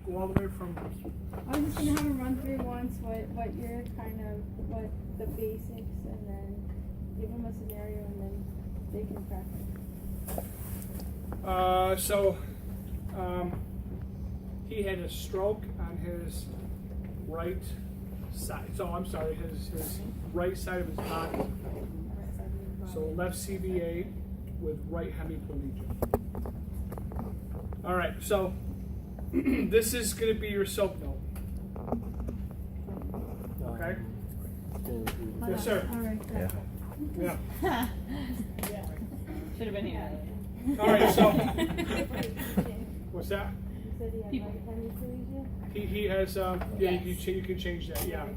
go all the way from. I was just gonna have them run through once what your kind of what the basics, and then give them a scenario, and then they can practice. He had a stroke on his right side. So I'm sorry, his right side of his body. So left CVA with right hemiplegia. All right, so this is going to be your soap note. Okay? Yes, sir. All right. Yeah. Should have been here. All right, so what's that? You said he had right hemiplegia? He has, yeah, you can change that, yeah. Can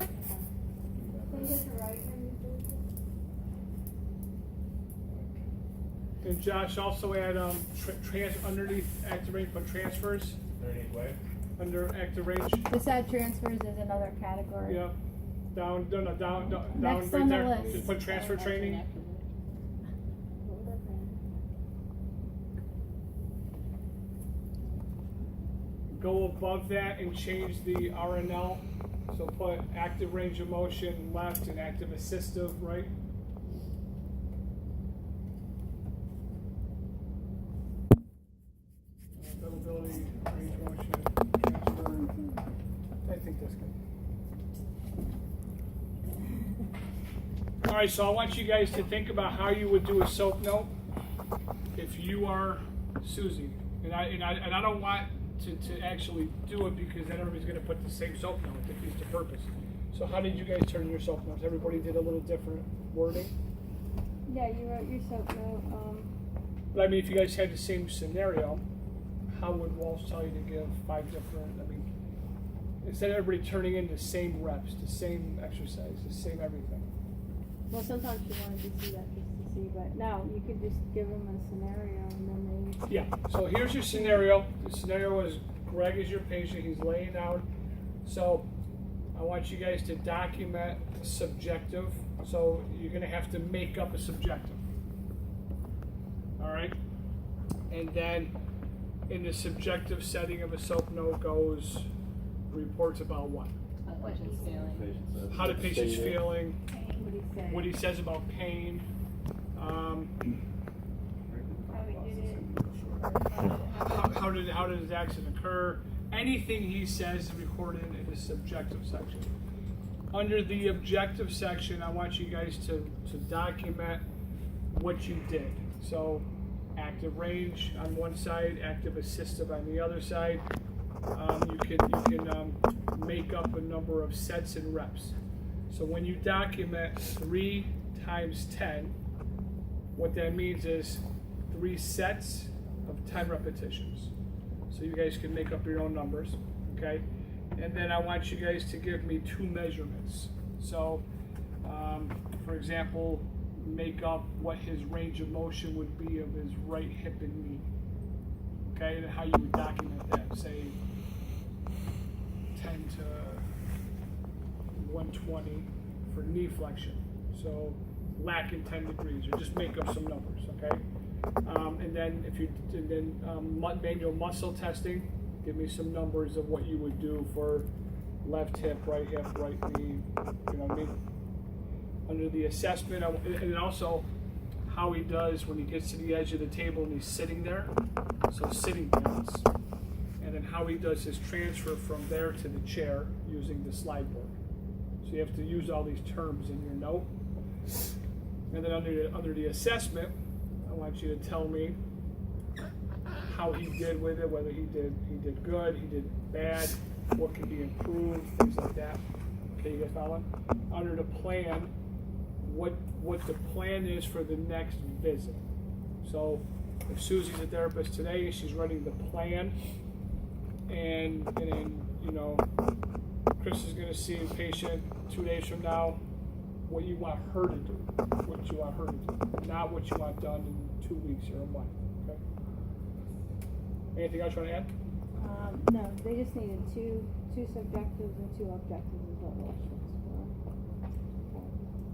you get the right hemiplegia? And Josh also add underneath active range, but transfers. Underneath what? Under active range. This ad transfers is another category. Yeah. Down, Next right on the there. list. Just put transfer training. Go above that and change the RNL. So put active range of motion left and active assistive right. Availability, range of motion, transfer. I think that's good. All right, so I want you guys to think about how you would do a soap note if you are Susie, and I don't want to actually do it because then everybody's going to put the same soap note. It defeats the purpose. So how did you guys turn your soap notes? Everybody did a little different wording. Yeah, you wrote your soap note. But I mean, if you guys had the same scenario, how would Walsh tell you to give 5 different? I mean, instead of everybody turning in the same reps, the same exercise, the same everything. Well, sometimes you wanted to see that just to see, but now you could just give them a scenario, and then they. Yeah, so here's your scenario. The scenario is Greg is your patient, he's laying out. So I want you guys to document subjective. So you're gonna have to make up a subjective. All right? And then in the subjective setting of a soap note goes reports about what? How the patient's feeling. How the patient's feeling, What he said. what he says about pain, How he did it. how did his accident occur? Anything he says is recorded in the subjective section. Under the objective section, I want you guys to document what you did. So, active range on one side, active assistive on the other side. You can make up a number of sets and reps. So when you document 3 times 10, what that means is 3 sets of 10 repetitions. So you guys can make up your own numbers, okay? And then I want you guys to give me 2 measurements. So, for example, make up what his range of motion would be of his right hip and knee. Okay, and how you would document that, say 10 to 120 for knee flexion. So lacking 10 degrees, or just make up some numbers, okay? And then manual muscle testing, give me some numbers of what you would do for left hip, right knee, you know what I mean? Under the assessment, and also how he does when he gets to the edge of the table and he's sitting there, so sitting balance, and then how he does his transfer from there to the chair using the slide board. So you have to use all these terms in your note. And then under the assessment, I want you to tell me how he did with it, whether he did good, he did bad, what can be improved, things like that. Okay, you guys following? Under the plan, what the plan is for the next visit. So if Susie's a therapist today, she's running the plan, and then, you know, Chris is going to see a patient 2 days from now, what you want her to do, not what you want done in 2 weeks or a month. Okay. Anything else you want to add? No, they just needed two subjectives and 2 objectives is what Walsh looks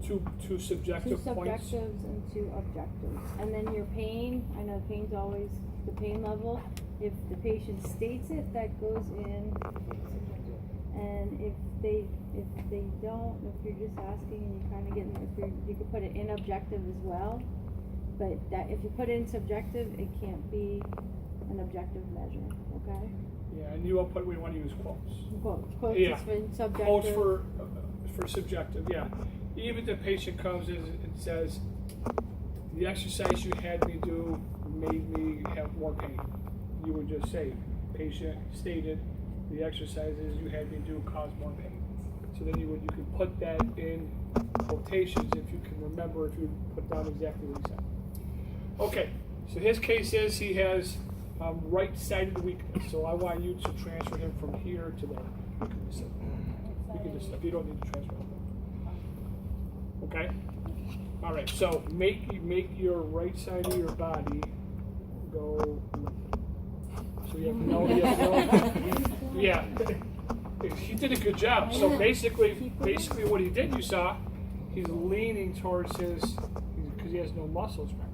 for. Two subjective 2 points. subjectives and 2 objectives. And then your pain, I know pain's always the pain level. If the patient states it, that goes in. And if they don't, if you're just asking and you're kind of getting, you could put it in objective as well. But that if you put it in subjective, it can't be an objective measure. Okay. Yeah, and you will put, we want to use quotes. Quotes Yeah. is for subjective. Quotes for subjective, yeah. Even if the patient comes in and says, the exercise you had me do made me have more pain. You would just say, patient stated, the exercises you had me do caused more pain. So then you could put that in quotations if you can remember, if you put down exactly what he said. Okay, so his case is he has right-sided weakness. So I want you to transfer him from here to there. You can just, if you don't need to transfer him. Okay? All right, so make your right side of your body go. So you have no, yeah. He did a good job. So basically what he did, you saw, he's leaning towards because he has no muscles, right?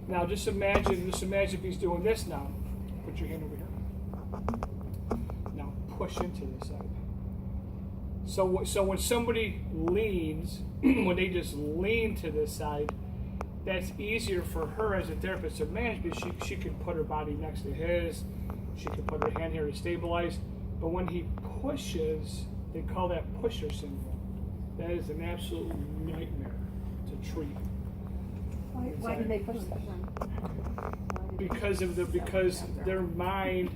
Now just imagine if he's doing this now. Put your hand over here. Now push into this side. So when somebody leans, when they just lean to this side, that's easier for her as a therapist to manage because she can put her body next to his, she can put her hand here to stabilize. But when he pushes, they call that pusher syndrome. That is an absolute nightmare to treat. Why do they push that? Because their mind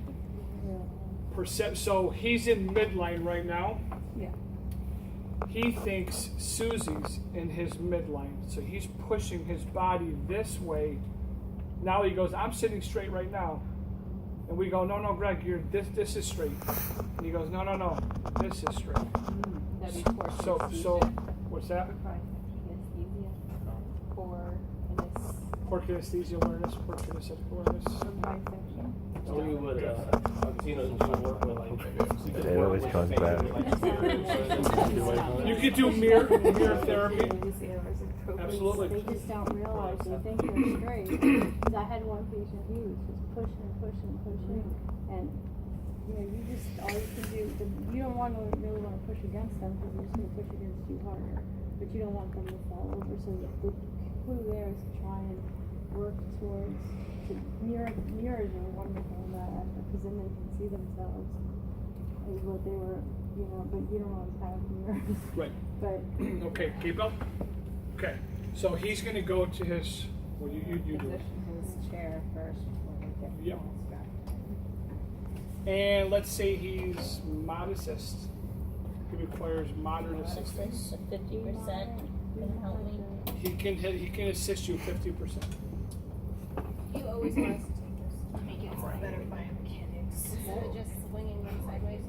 perceives. So he's in midline right now. Yeah. He thinks Susie's in his midline, so he's pushing his body this way. Now he goes, I'm sitting straight right now. And we go, no, Greg, this is straight. And he goes, no, this is straight. That'd be So, what's that? Core kinesthesia awareness, core kinesthetic awareness. So you would, you work with like. It always comes back. You could do mirror therapy. Absolutely. They just don't realize they think they're straight. Because I had one patient, he was just pushing, and you just all you can do. You don't really want to push against them because they're just going to push against you harder. But you don't want them to fall over. So the clue there is to try and work towards. Mirrors are wonderful in that because then they can see themselves as what they were, but you don't always have mirrors. Right. But okay, keep up. Okay, so he's going to go to his. Well, you do it. His chair first. Yep. And let's say he's mod assist. He requires moderate assistance. 50% can help me. He can assist you 50%. You always want us to make it better biomechanics. Instead of just swinging them sideways.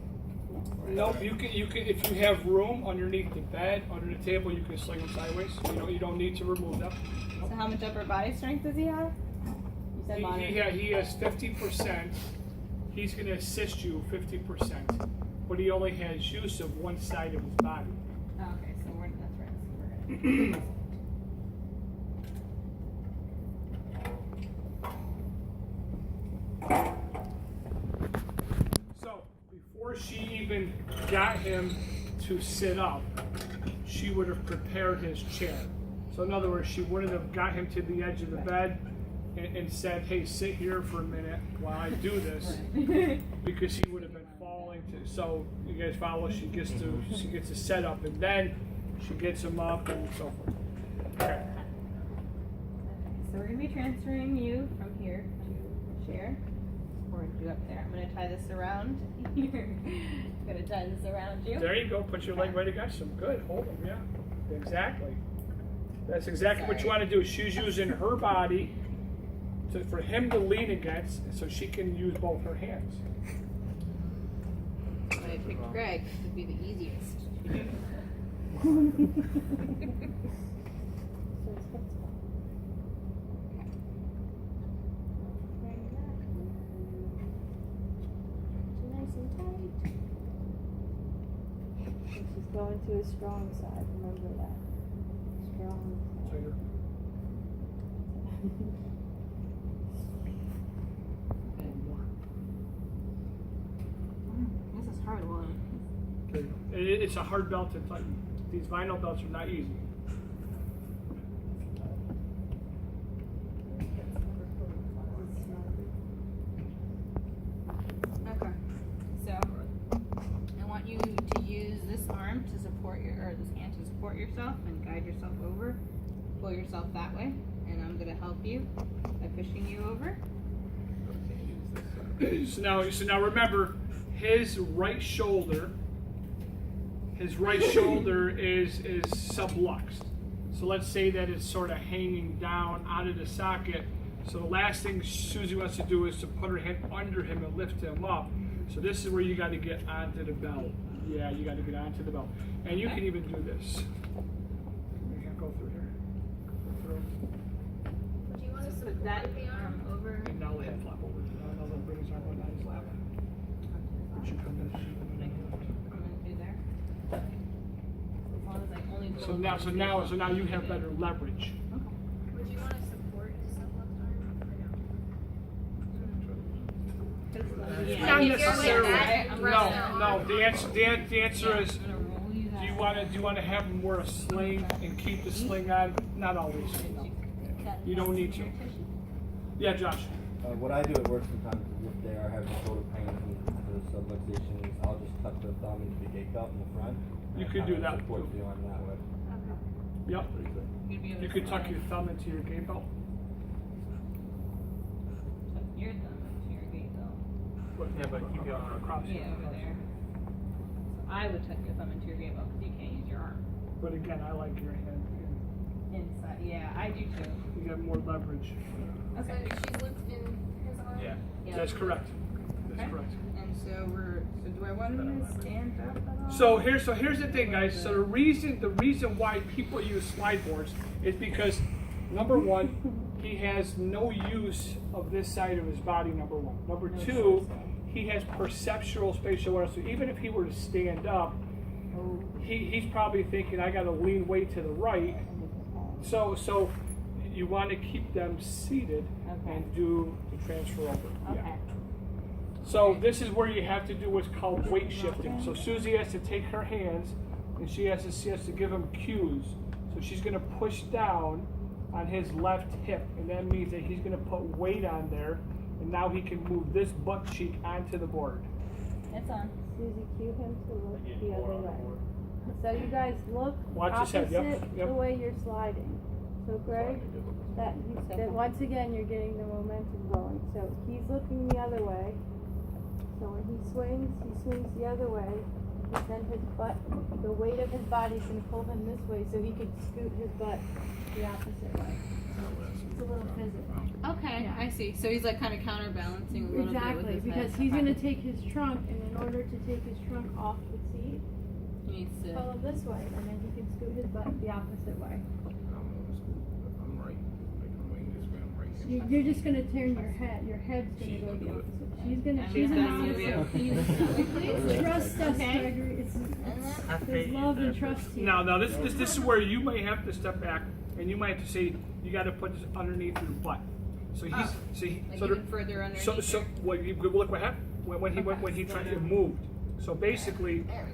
No, you can if you have room underneath the bed, under the table, you can sling them sideways. You don't need to remove them. So how much upper body strength does he have? You said moderate. He has 50%. He's going to assist you 50%, but he only has use of one side of his body. Oh, okay, so that's right. So we're gonna. So before she even got him to sit up, she would have prepared his chair. So in other words, she wouldn't have got him to the edge of the bed and said, hey, sit here for a minute while I do this, because he would have been falling to. So you guys follow, she gets to set up, and then she gets him up and so forth. Okay. So we're gonna be transferring you from here to the chair. Or do up there. I'm gonna tie this around here. I'm gonna tie this around you. There you go. Put your leg right against him. Good. Hold him. Yeah. Exactly. That's exactly what you want to do. She's using her body for him to lean against, so she can use both her hands. But I picked Greg to be the easiest. nice and tight. And she's going to his strong side. Remember that. Strong side. hard one. There you go. It's a hard belt to tighten. These vinyl belts are not easy. Okay. So I want you to use this arm to support or this hand to support yourself and guide yourself over. Pull yourself that way, and I'm gonna help you by pushing you over. So now remember, his right shoulder is subluxed. So let's say that it's sort of hanging down out of the socket. So the last thing Susie wants to do is to put her hand under him and lift him up. So this is where you got to get onto the belt. Yeah, you got to get onto the belt. And you can even do this. You can't go through here. Go through. Do you want to Put support that the arm? arm over. And now let him flop over. Now let him bring his arm on his lap. It should come in. I'm gonna do there. As long as I only go So now you have better leverage. Would you want to support his left arm or no? Yeah. Not Like if you're like necessarily. that, I'm rest right the No. arm. The answer is, I'm gonna roll you do that. you want to have him wear a sling and keep the sling on? Not always. No. You don't need to. Yeah, Josh. What I do at work sometimes is if they are having shoulder pain and the subluxation, I'll just tuck the thumb into the gate belt in the front. and You it could kinda do that, supports too. the arm that way. Yep. You'd be able You to could tuck slide. your thumb into your game belt. Tuck your thumb into your gate belt. Yeah, but keep your arm across. Yeah, over there. So I would tuck your thumb into your gate belt because you can't use your arm. But again, I like your hand. Inside. Yeah, I do too. You got more leverage. So she's looped in his arm? Yeah. Yeah. That's correct. That's Okay. correct. And so do I want him to stand up at all? So here's the thing, guys. So the reason why people use slide boards is because number one, he has no use of this side of his body. Number one. Number two, he has perceptual spatial awareness. So even if he were to stand up, he's probably thinking, I got to lean way to the right. So you want to keep them seated and do the transfer over. Okay. Yeah. So this is where you have to do what's called weight shifting. So Susie has to take her hands and she has to give him cues. So she's going to push down on his left hip, and that means that he's going to put weight on there, and now he can move this butt cheek onto the board. It's on. Susie, cue him to look the other way. So you guys look Watch his head, opposite yep, yep. the way you're sliding. So Greg, that once again you're getting the momentum going. So he's looking the other way. So when he swings the other way. Then his butt, the weight of his body is going to pull him this way, so he could scoot his butt the opposite way. It's a little physics. Okay, Yeah. I see. So he's like kind of counterbalancing a little bit Exactly, with his because head. he's Okay. going to take his trunk, and in order to take his trunk off the seat, He needs to. pull him this way, and then he can scoot his butt the opposite way. I'm right. I'm right this way. I'm right. You're just going to turn your head. Your head's going to go the opposite way. She's I'm an just gonna move opposite. you. Can you listen to me, please? Trust us, Okay. Gregory. It's I there's think love and that- trust here. Now this is where you might have to step back, and you might have to say you got to put this underneath your butt. So he's Oh, so he Like so even the- further underneath. so what you look what happened when he tried it moved. So basically, There we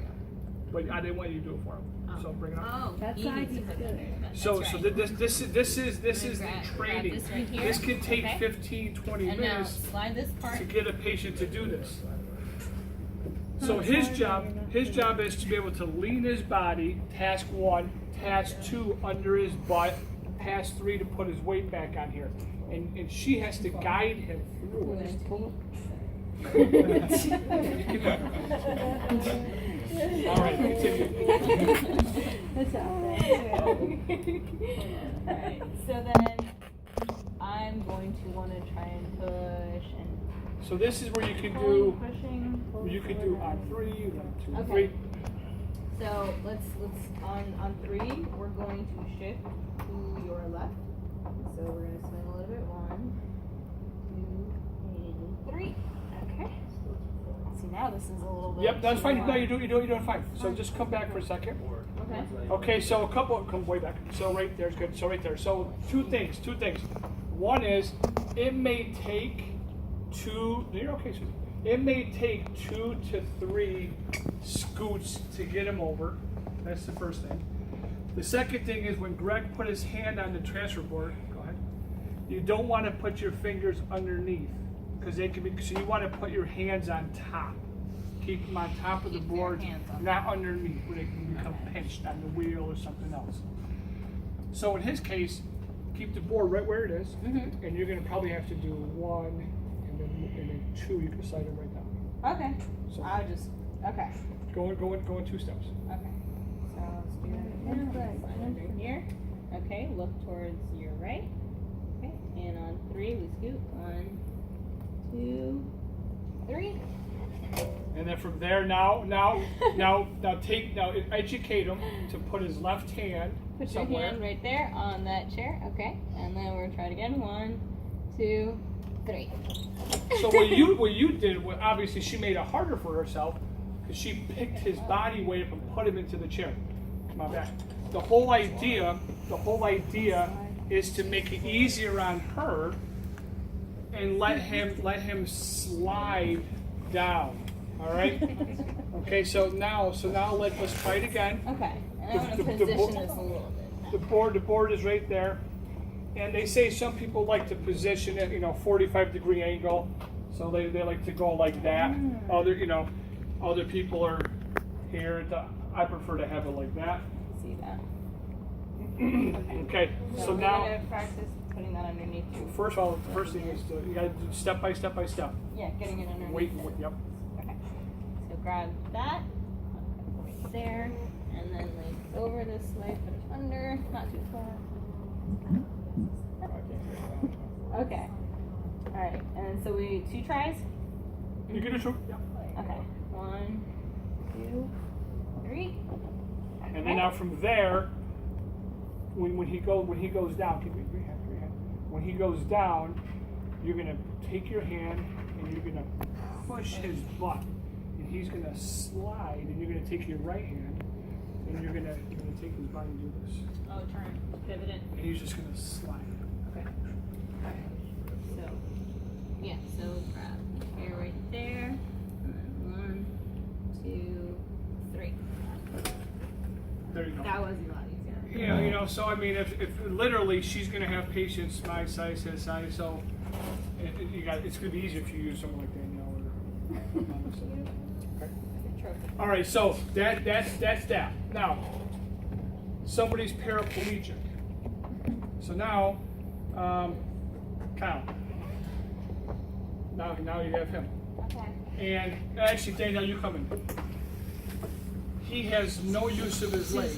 go. but I didn't want you to do it for him. So bring it up. Oh, That he side needs to he's put good. it under. So That's so right. this is the grab training. this right here. This can take Okay. 15, 20 And now minutes slide this part. to get a patient to do this. Oh, So it's his hard job when you're not his doing job is to be able to lean his body, task 1, task 2 under his butt, task 3 to put his weight back on here. And she has to guide him through it. All right, continue. That's out Alright, so then I'm going to want to try and push and So this is where you can pulling, do pushing. you can do on 3, 1, 2, Okay. 3. So let's on 3 we're going to shift to your left. So we're gonna swing a little bit. 1, 2, and 3. Okay. See now this is a little bit. Yep, that's too fine. No, wide. you're doing fine. So just come back for a second. Okay. Okay, so come way back. So right there's good. So right there. So two things. One is it may take 2. You're okay, Susie. It may take 2 to 3 scoots to get him over. That's the first thing. The second thing is when Greg put his hand on the transfer board, go ahead, you don't want to put your fingers underneath because they can be, so you want to put your hands on top. Keep them on top of the Keep your board, hands on not underneath where they can become pinched on the wheel or something else. So in his case, keep the board right where it is, and you're going to probably have to do 1 and then 2. You can slide it right down. Okay. So I'll just, okay. go in 2 steps. Okay. So let's do that again. Slide under here. Okay, look towards your right. Okay, and on 3 we scoot. 1, 2, 3. And then from there, now educate him to put his left hand Put somewhere. your hand right there on that chair. Okay, and then we're gonna try it again. 1, 2, 3. So what you did, obviously she made it harder for herself because she picked his body weight up and put him into the chair. Come on back. The whole idea is to make it easier on her and let him slide down. All right. Okay. So now let's try it again. Okay, and I want to The position bo- this a little bit. The board is right there, and they say some people like to position it, 45-degree angle, so they like to go like that. Other people are here. I prefer to have it like that. See that? Okay, so we're now, gonna practice putting that underneath you. first of all, the first thing is you got to do step by step by step. Yeah, getting it underneath. Wait, it. yep. Okay. So grab that right there, and then like over this way, put it under, not too far. Okay. All right, and so we 2 tries. You get it through. Yep. Okay. 1, 2, 3. And then now from there, when he goes down, keep your hand. When he goes down, you're gonna take your hand and you're gonna push his butt, and he's gonna slide, and you're gonna take your right hand and you're gonna take his body and do this, Oh, turn, pivot it. and he's just gonna slide. Okay. So, yeah. So grab here, right there, and then 1, 2, 3. There you go. That was a lot easier. Yeah, so I mean, if literally she's gonna have patients my size, his size, so it's gonna be easier if you use someone like Danielle or. Okay. Trophy. All right, so that's that. Now, somebody's paraplegic. So now, Kyle. Now you have him. Okay. And actually, Danielle, you come in. He has no use of his legs,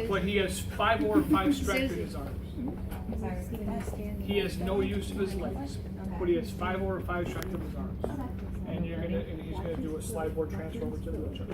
but he has 5 or 5 strength in his arms. He has no use of his legs, but he has 5 or 5 strength in his arms. And he's gonna do a slide board transfer over to the wheelchair.